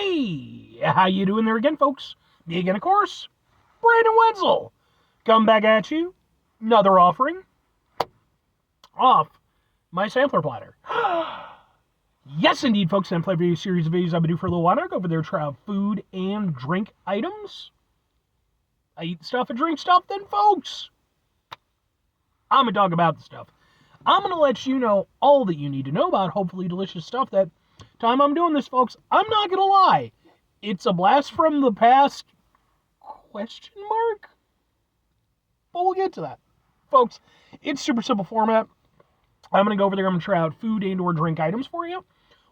Hey, how you doing there again, folks? Me again, of course, Brandon Wenzel. Come back at you, another offering off my sampler platter. Yes, indeed, folks, I'm playing a series of videos I've been doing for a little while. I go over there, try out food and drink items. I eat stuff and drink stuff, then, folks, I'm going to talk about the stuff. I'm going to let you know all that you need to know about hopefully delicious stuff. That time I'm doing this, folks, I'm not going to lie. It's a blast from the past, question mark? But we'll get to that. Folks, it's super simple format. I'm going to go over there, I'm going to try out food and or drink items for you.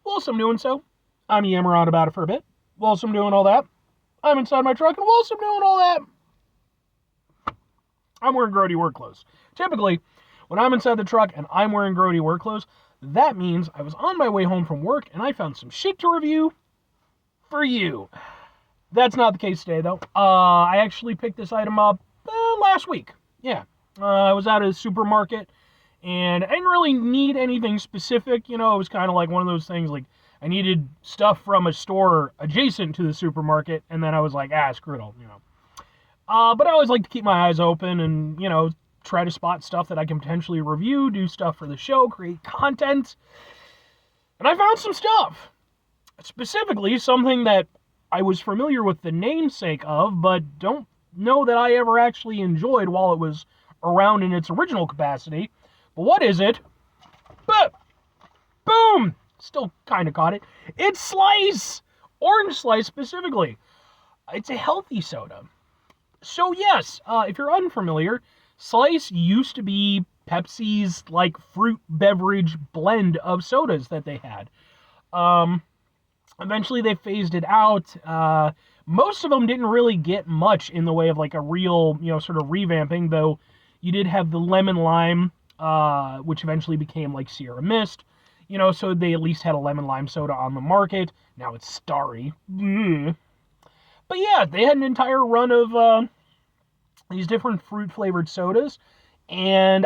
Whilst I'm doing so, I'm yammering on about it for a bit. Whilst I'm doing all that, I'm inside my truck, and whilst I'm doing all that, I'm wearing grody work clothes. Typically, when I'm inside the truck and I'm wearing grody work clothes, that means I was on my way home from work and I found some shit to review for you. That's not the case today, though. I actually picked this item up last week. Yeah. I was out at a supermarket and I didn't really need anything specific. You know, it was kind of like one of those things, like I needed stuff from a store adjacent to the supermarket, and then I was like, screw it all, you know. But I always like to keep my eyes open and, you know, try to spot stuff that I can potentially review, do stuff for the show, create content. And I found some stuff. Specifically, something that I was familiar with the namesake of, but don't know that I ever actually enjoyed while it was around in its original capacity. But what is it? Boom! Still kind of caught it. It's Slice! Orange Slice specifically. It's a healthy soda. So yes, if you're unfamiliar, Slice used to be Pepsi's like fruit beverage blend of sodas that they had. Eventually they phased it out. Most of them didn't really get much in the way of like a real, you know, sort of revamping, though you did have the lemon lime, which eventually became like Sierra Mist, you know, so they at least had a lemon lime soda on the market. Now it's Starry. But yeah, they had an entire run of these different fruit-flavored sodas, and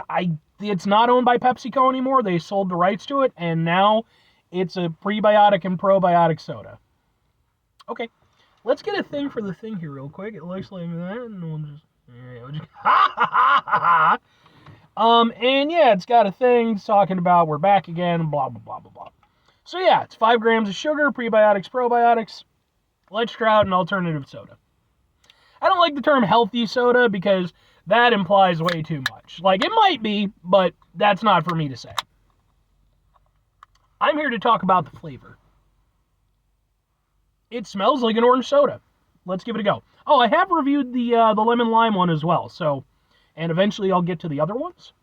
it's not owned by PepsiCo anymore. They sold the rights to it, and now it's a prebiotic and probiotic soda. Okay, let's get a thing for the thing here real quick. It looks like that, and we'll just... and yeah, it's got a thing talking about we're back again, blah, blah, blah, blah, blah. So yeah, it's 5 grams of sugar, prebiotics, probiotics. Let's try out an alternative soda. I don't like the term healthy soda because that implies way too much. Like, it might be, but that's not for me to say. I'm here to talk about the flavor. It smells like an orange soda. Let's give it a go. Oh, I have reviewed the lemon lime one as well, so, and eventually I'll get to the other ones.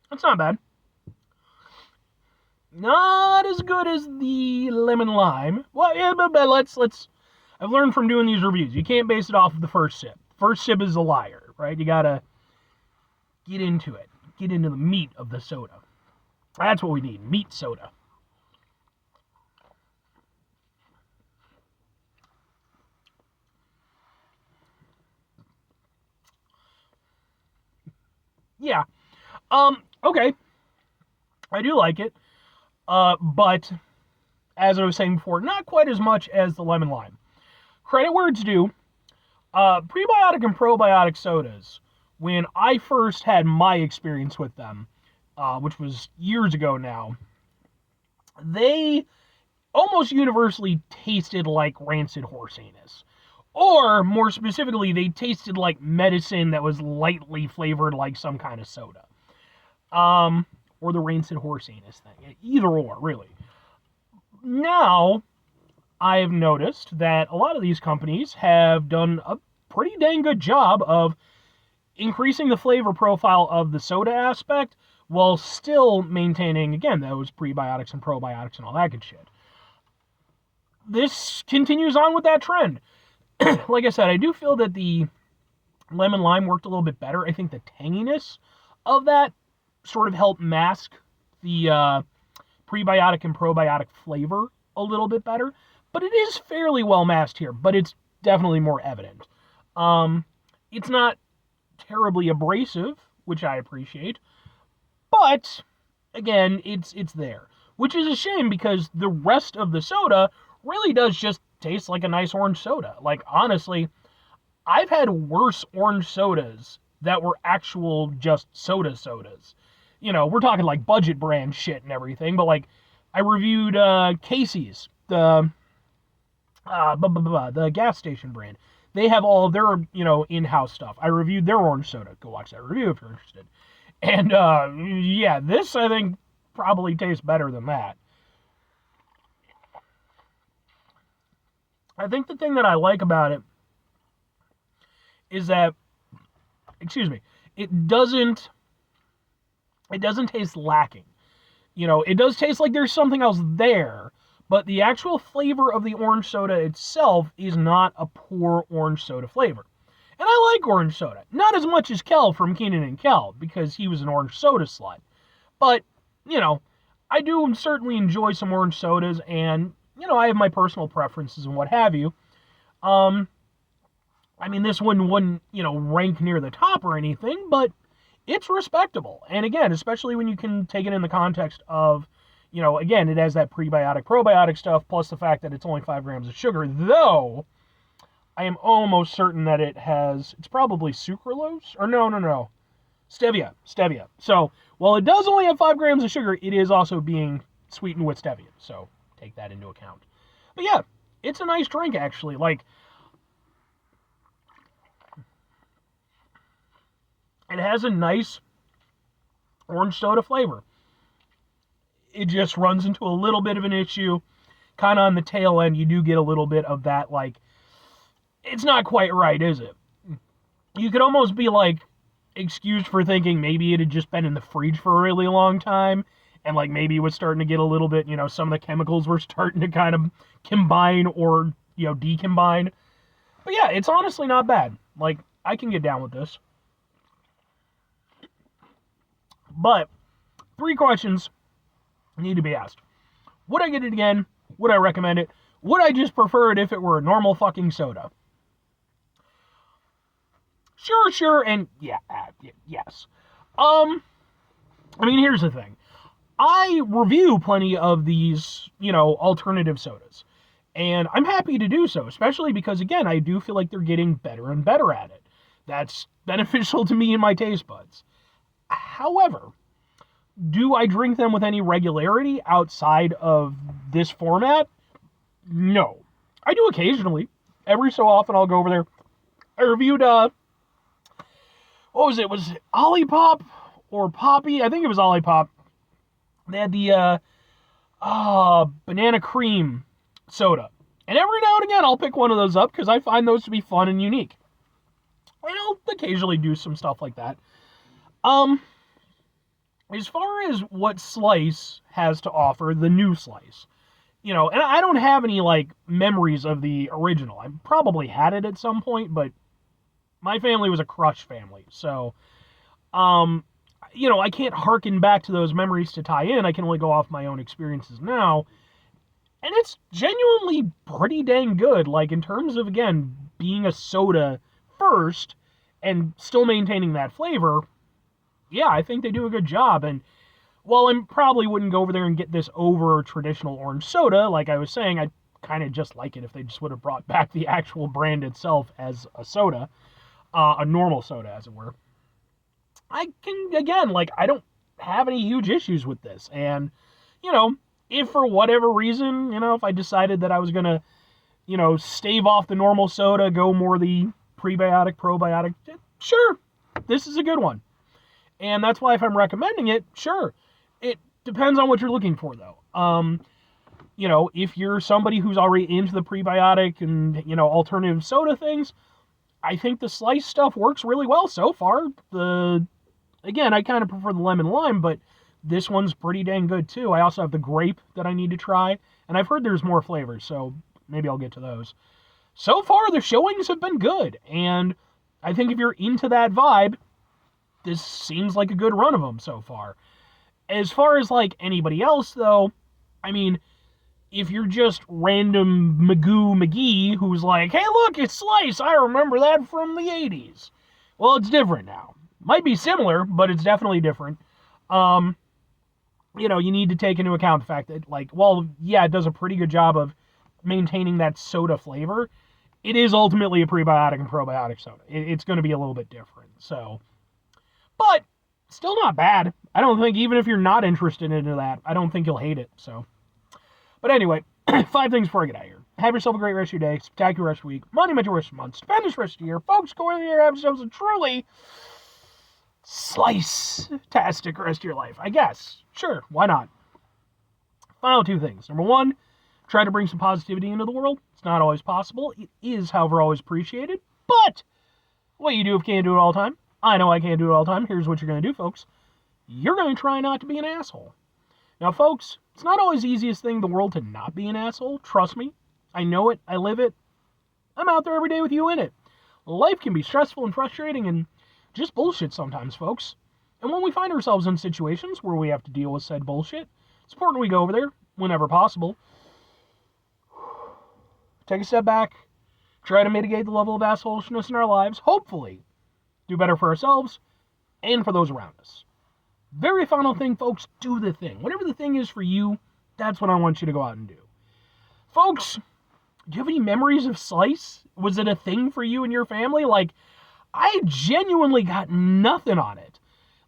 That's not bad. Not as good as the lemon lime. Well, yeah, but let's. I've learned from doing these reviews, you can't base it off of the first sip. First sip is a liar, right? You gotta get into it. Get into the meat of the soda. That's what we need, meat soda. Yeah. Okay. I do like it. But as I was saying before, not quite as much as the lemon lime. Credit where it's due. Prebiotic and probiotic sodas, when I first had my experience with them, which was years ago now, they almost universally tasted like rancid horse anus. Or, more specifically, they tasted like medicine that was lightly flavored like some kind of soda. Or the rancid horse anus thing. Either or, really. Now, I've noticed that a lot of these companies have done a pretty dang good job of increasing the flavor profile of the soda aspect while still maintaining, again, those prebiotics and probiotics and all that good shit. This continues on with that trend. Like I said, I do feel that the lemon lime worked a little bit better. I think the tanginess of that sort of helped mask the prebiotic and probiotic flavor a little bit better. But it is fairly well masked here, but it's definitely more evident. It's not terribly abrasive which I appreciate. But again, it's there, which is a shame because the rest of the soda really does just taste like a nice orange soda. Like honestly, I've had worse orange sodas that were actual just sodas. We're talking like budget brand shit and everything, but like I reviewed Casey's, the gas station brand. They have all of their, in-house stuff. I reviewed their orange soda. Go watch that review if you're interested. And yeah, this I think probably tastes better than that. I think the thing that I like about it is that, excuse me, it doesn't taste lacking. It does taste like there's something else there, but the actual flavor of the orange soda itself is not a poor orange soda flavor. And I like orange soda. Not as much as Kel from Keenan and Kel, because he was an orange soda slut. But, I do certainly enjoy some orange sodas, and, I have my personal preferences and what have you. This one wouldn't, rank near the top or anything, but it's respectable. And again, especially when you can take it in the context of, again, it has that prebiotic, probiotic stuff, plus the fact that it's only 5 grams of sugar, though I am almost certain that it's probably sucralose, or no, stevia. So, while it does only have 5 grams of sugar, it is also being sweetened with stevia, so take that into account. But yeah, it's a nice drink, actually. Like, it has a nice orange soda flavor. It just runs into a little bit of an issue. Kind of on the tail end, you do get a little bit of that, like, it's not quite right, is it? You could almost be, like, excused for thinking maybe it had just been in the fridge for a really long time, and, like, maybe it was starting to get a little bit, some of the chemicals were starting to kind of combine or, decombine. But yeah, it's honestly not bad. Like, I can get down with this. But 3 questions need to be asked. Would I get it again? Would I recommend it? Would I just prefer it if it were a normal fucking soda? Sure, and yeah, yes. Here's the thing. I review plenty of these, alternative sodas. And I'm happy to do so, especially because, again, I do feel like they're getting better and better at it. That's beneficial to me and my taste buds. However, do I drink them with any regularity outside of this format? No. I do occasionally. Every so often I'll go over there. I reviewed, what was it? Was it Olipop or Poppy? I think it was Olipop. They had the banana cream soda. And every now and again I'll pick one of those up because I find those to be fun and unique. And I'll occasionally do some stuff like that. As far as what Slice has to offer, the new Slice, and I don't have any, like, memories of the original. I probably had it at some point, but my family was a Crush family, so, I can't harken back to those memories to tie in. I can only go off my own experiences now, and it's genuinely pretty dang good, like, in terms of, again, being a soda first and still maintaining that flavor. Yeah, I think they do a good job, and while I probably wouldn't go over there and get this over traditional orange soda, like I was saying, I'd kind of just like it if they just would have brought back the actual brand itself as a soda, a normal soda, as it were. I can, again, like, I don't have any huge issues with this, and, if for whatever reason, if I decided that I was going to, stave off the normal soda, go more the prebiotic, probiotic, sure, this is a good one. And that's why if I'm recommending it, sure. It depends on what you're looking for, though. If you're somebody who's already into the prebiotic and, alternative soda things, I think the Slice stuff works really well so far. Again, I kind of prefer the lemon lime, but this one's pretty dang good, too. I also have the grape that I need to try, and I've heard there's more flavors, so maybe I'll get to those. So far, the showings have been good, and I think if you're into that vibe, this seems like a good run of them so far. As far as, like, anybody else, though, if you're just random Magoo McGee who's like, hey, look, it's Slice, I remember that from the 80s. Well, it's different now. Might be similar, but it's definitely different. Um, you know, you need to take into account the fact that, like, well, yeah, it does a pretty good job of maintaining that soda flavor. It is ultimately a prebiotic and probiotic soda. It's going to be a little bit different. So, but still not bad. I don't think, even if you're not interested into that, I don't think you'll hate it. So, but anyway, 5 things before I get out of here. Have yourself a great rest of your day, spectacular rest of your week, monumental rest of your month, stupendous rest of your year. Folks, go in there, have yourselves a truly slice-tastic rest of your life, I guess. Sure, why not? Final 2 things. Number 1, try to bring some positivity into the world. It's not always possible. It is, however, always appreciated. But what you do if you can't do it all the time, I know I can't do it all the time. Here's what you're going to do, folks. You're going to try not to be an asshole. Now, folks, it's not always the easiest thing in the world to not be an asshole. Trust me. I know it. I live it. I'm out there every day with you in it. Life can be stressful and frustrating and just bullshit sometimes, folks. And when we find ourselves in situations where we have to deal with said bullshit, it's important we go over there whenever possible. Take a step back. Try to mitigate the level of assholishness in our lives. Hopefully, do better for ourselves and for those around us. Very final thing, folks, do the thing. Whatever the thing is for you, that's what I want you to go out and do. Folks, do you have any memories of Slice? Was it a thing for you and your family? Like, I genuinely got nothing on it.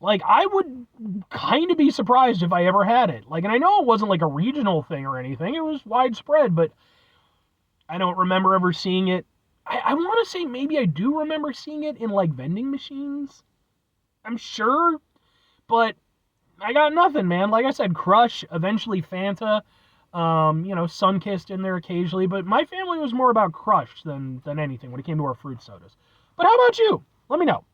Like, I would kind of be surprised if I ever had it. Like, and I know it wasn't like a regional thing or anything. It was widespread, but I don't remember ever seeing it. I want to say maybe I do remember seeing it in, like, vending machines. I'm sure, but I got nothing, man. Like I said, Crush, eventually Fanta, Sunkist in there occasionally, but my family was more about Crush than anything when it came to our fruit sodas. But how about you? Let me know.